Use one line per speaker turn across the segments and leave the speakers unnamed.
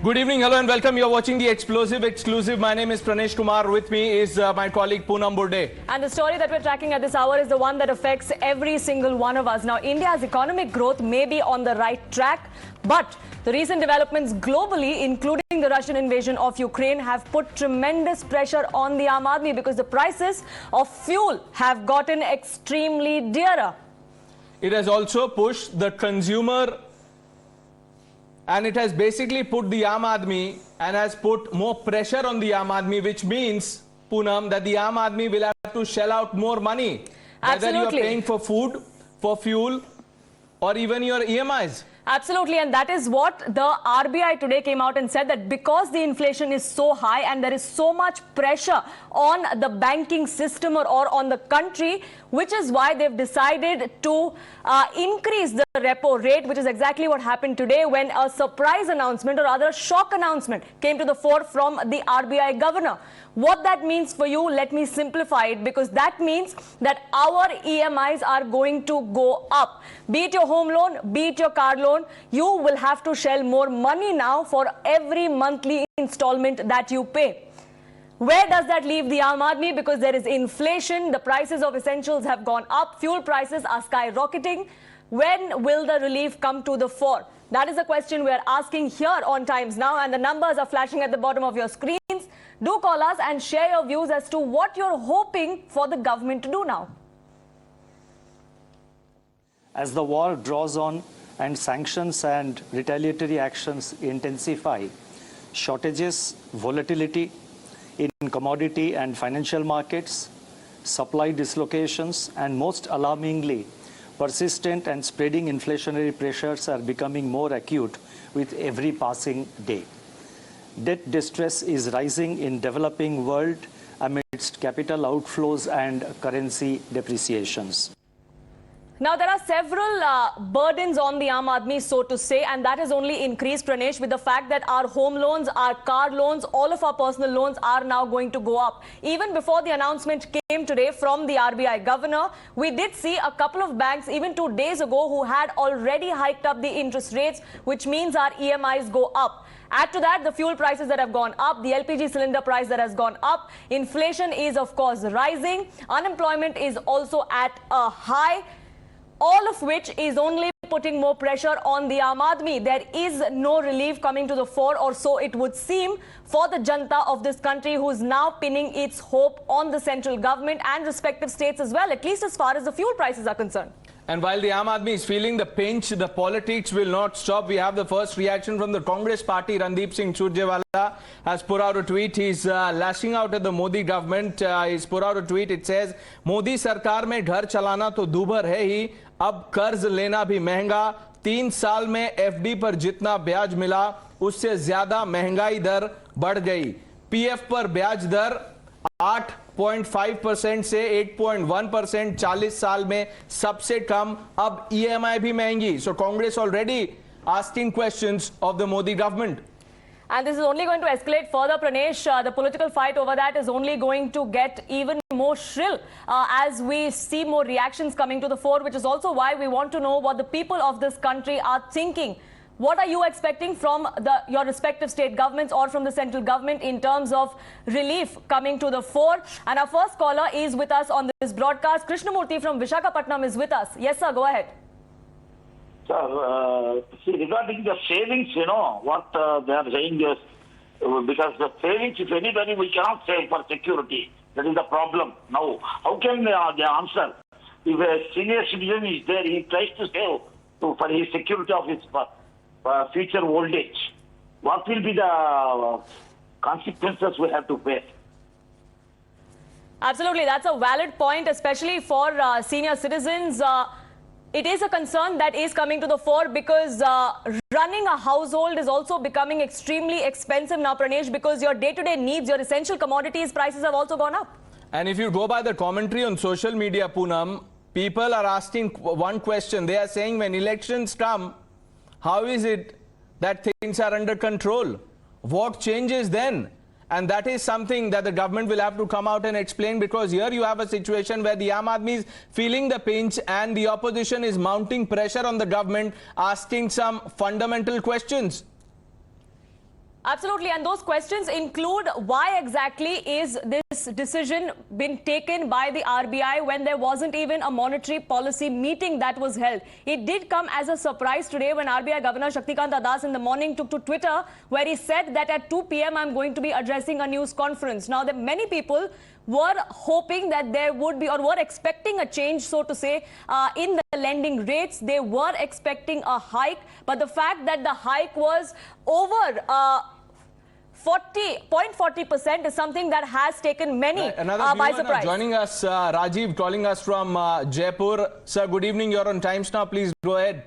Good evening, hello and welcome. You're watching the Explosive Exclusive. My name is Pranesh. Kumar. With me is my colleague Poonam Burde.
And the story that we're tracking at this hour is the one that affects every single one of us. Now, India's economic growth may be on the right track, but the recent developments globally, including the Russian invasion of Ukraine, have put tremendous pressure on the Aam Aadmi because the prices of fuel have gotten extremely dearer.
It has also pushed the consumer, and it has basically put the Aam Aadmi and has put more pressure on the Aam Aadmi, which means, Poonam, that the Aam Aadmi will have to shell out more money.
Absolutely.
Whether you are paying for food, for fuel, or even your EMIs.
Absolutely, and that is what the RBI today came out and said, that because the inflation is so high and there is so much pressure on the banking system or on the country, which is why they've decided to increase the repo rate, which is exactly what happened today when a surprise announcement, or rather a shock announcement, came to the fore from the RBI governor. What that means for you, let me simplify it, because that means that our EMIs are going to go up. Be it your home loan, be it your car loan, you will have to shell more money now for every monthly installment that you pay. Where does that leave the Aam Aadmi? Because there is inflation, the prices of essentials have gone up, fuel prices are skyrocketing. When will the relief come to the fore? That is the question we are asking here on Times Now, and the numbers are flashing at the bottom of your screens. Do call us and share your views as to what you're hoping for the government to do now.
As the war draws on and sanctions and retaliatory actions intensify, shortages, volatility in commodity and financial markets, supply dislocations, and most alarmingly, persistent and spreading inflationary pressures are becoming more acute with every passing day. Debt distress is rising in developing world amidst capital outflows and currency depreciations.
Now, there are several burdens on the Aam Aadmi, so to say, and that has only increased, Pranesh, with the fact that our home loans, our car loans, all of our personal loans are now going to go up. Even before the announcement came today from the RBI governor, we did see a couple of banks, even 2 days ago, who had already hiked up the interest rates, which means our EMIs go up. Add to that the fuel prices that have gone up, the LPG cylinder price that has gone up. Inflation is, of course, rising. Unemployment is also at a high. All of which is only putting more pressure on the Aam Aadmi. There is no relief coming to the fore, or so it would seem, for the Janta of this country, who is now pinning its hope on the central government and respective states as well, at least as far as the fuel prices are concerned.
And while the Aam Aadmi is feeling the pinch, the politics will not stop. We have the first reaction from the Congress party. Randeep Singh Surjewala has put out a tweet. He's lashing out at the Modi government. He's put out a tweet. It says, Modi sarkar mein ghar chalana to dubhar hai hi, अब कर्ज लेना भी महंगा, 3 साल में FD पर जितना ब्याज मिला उससे ज्यादा महंगाई दर बढ़ गई। पीएफ पर ब्याज दर 8.5% से 8.1%, 40 साल में सबसे कम, अब ईएमआई भी महंगी। So Congress already asking questions of the Modi government.
And this is only going to escalate further, Pranesh. The political fight over that is only going to get even more shrill as we see more reactions coming to the fore, which is also why we want to know what the people of this country are thinking. What are you expecting from your respective state governments or from the central government in terms of relief coming to the fore? And our first caller is with us on this broadcast. Krishnamurthy from Visakhapatnam is with us. Yes, sir, go ahead.
Sir, see, regarding the savings, you know, what they are saying is, because the savings, if anybody, we cannot save for security. That is the problem. Now, how can they answer? If a senior citizen is there, he tries to save for his security of his future old age. What will be the consequences we have to face?
Absolutely, that's a valid point, especially for senior citizens. It is a concern that is coming to the fore because running a household is also becoming extremely expensive now, Pranesh, because your day-to-day needs, your essential commodities prices have also gone up.
And if you go by the commentary on social media, Poonam, people are asking one question. They are saying when elections come, how is it that things are under control? What changes then? And that is something that the government will have to come out and explain, because here you have a situation where the Aam Aadmi is feeling the pinch and the opposition is mounting pressure on the government, asking some fundamental questions.
Absolutely, and those questions include why exactly is this decision been taken by the RBI when there wasn't even a monetary policy meeting that was held. It did come as a surprise today when RBI Governor Shaktikant Das in the morning took to Twitter where he said that at 2 p.m. I'm going to be addressing a news conference. Now, that many people were hoping that there would be, or were expecting a change, so to say, in the lending rates. They were expecting a hike, but the fact that the hike was over 0.40% is something that has taken many by surprise.
Joining us, Rajiv, calling us from Jaipur. Sir, good evening. You're on Times Now. Please go ahead.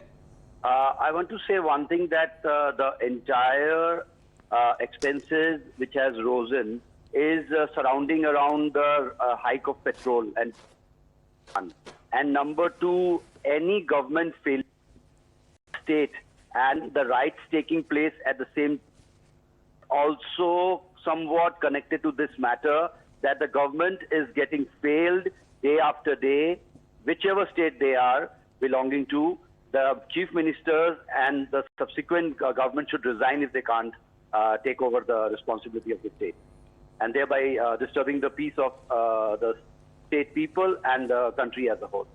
I want to say one thing, that the entire expenses which has risen is surrounding around the hike of petrol and number two, any government failure state and the rights taking place at the same also somewhat connected to this matter, that the government is getting failed day after day, whichever state they are belonging to. The chief ministers and the subsequent government should resign if they can't take over the responsibility of the state, and thereby disturbing the peace of the state people and the country as a whole.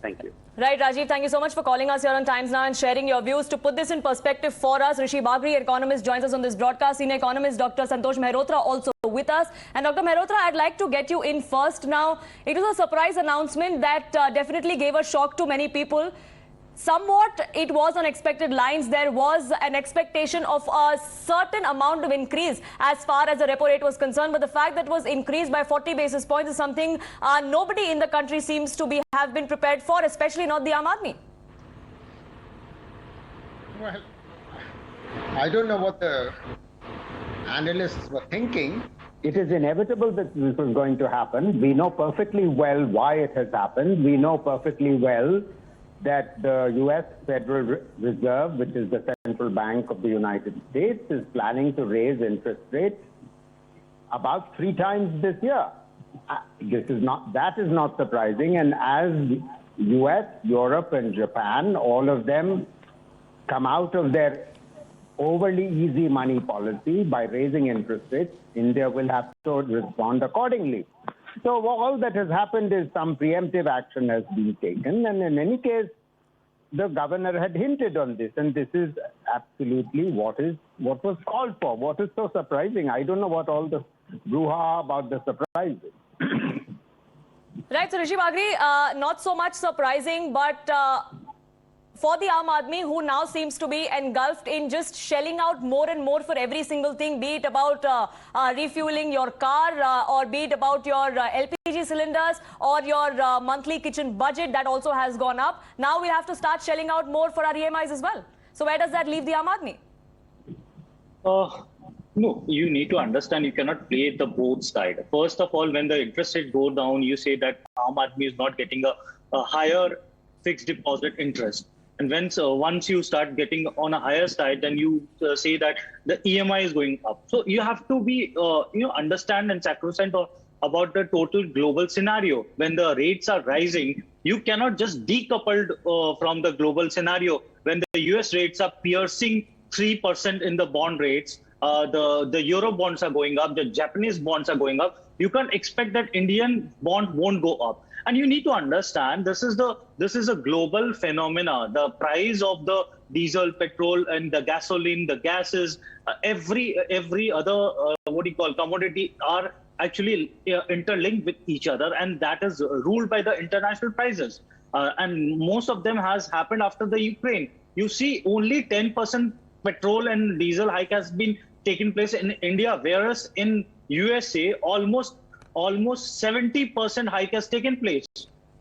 Thank you.
Right, Rajiv, thank you so much for calling us here on Times Now and sharing your views. To put this in perspective for us, Rishi Bagri, economist, joins us on this broadcast. Senior economist Dr. Santosh Mehrotra also with us. And Dr. Mehrotra, I'd like to get you in first now. It was a surprise announcement that definitely gave a shock to many people. Somewhat, it was on expected lines. There was an expectation of a certain amount of increase as far as the repo rate was concerned. But the fact that it was increased by 40 basis points is something nobody in the country seems to have been prepared for, especially not the Aam Aadmi.
Well, I don't know what the analysts were thinking.
It is inevitable that this was going to happen. We know perfectly well why it has happened. We know perfectly well that the U.S. Federal Reserve, which is the central bank of the United States, is planning to raise interest rates about 3 times this year. That is not surprising. And as U.S., Europe, and Japan, all of them come out of their overly easy money policy by raising interest rates, India will have to respond accordingly. So all that has happened is some preemptive action has been taken, and in any case, the governor had hinted on this, and this is absolutely what was called for. What is so surprising? I don't know what all the brouhaha about the surprise is.
Right, so Rishi Bagri, not so much surprising, but for the Aam Aadmi, who now seems to be engulfed in just shelling out more and more for every single thing, be it about refueling your car or be it about your LPG cylinders or your monthly kitchen budget that also has gone up. Now we have to start shelling out more for our EMIs as well. So where does that leave the Aam Aadmi?
No, you need to understand you cannot play the both sides. First of all, when the interest rates go down, you say that Aam Aadmi is not getting a higher fixed deposit interest. And once you start getting on a higher side, then you say that the EMI is going up. So you have to be, understand and sacrosanct about the total global scenario. When the rates are rising, you cannot just decoupled from the global scenario. When the US rates are piercing 3% in the bond rates, the Euro bonds are going up, the Japanese bonds are going up. You can't expect that Indian bond won't go up. And you need to understand this is a global phenomena. The price of the diesel, petrol, and the gasoline, the gases, every other commodity are actually interlinked with each other, and that is ruled by the international prices. And most of them has happened after the Ukraine. You see, only 10% petrol and diesel hike has been taken place in India, whereas in USA almost 70% hike has taken place.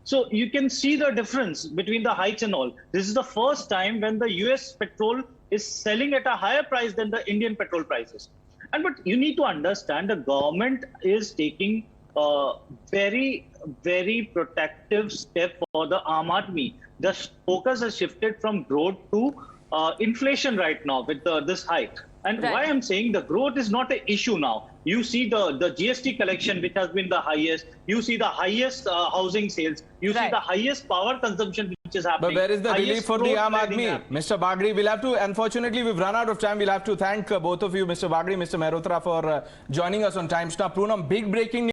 So you can see the difference between the hikes and all. This is the first time when the US petrol is selling at a higher price than the Indian petrol prices. But you need to understand the government is taking a very, very protective step for the Aam Aadmi. The focus has shifted from growth to inflation right now with this hike. And
Right.
why I'm saying the growth is not an issue now. You see the GST collection, which has been the highest. You see the highest housing sales. You see
Right.
the highest power consumption which is happening.
But where is the
highest
relief for the
growth
Aam
trading
Aadmi?
happening.
Mr. Bagri, we'll have to, unfortunately, we've run out of time. We'll have to thank both of you, Mr. Bagri, Mr. Mehrotra, for joining us on Times Now. Poonam, big breaking news.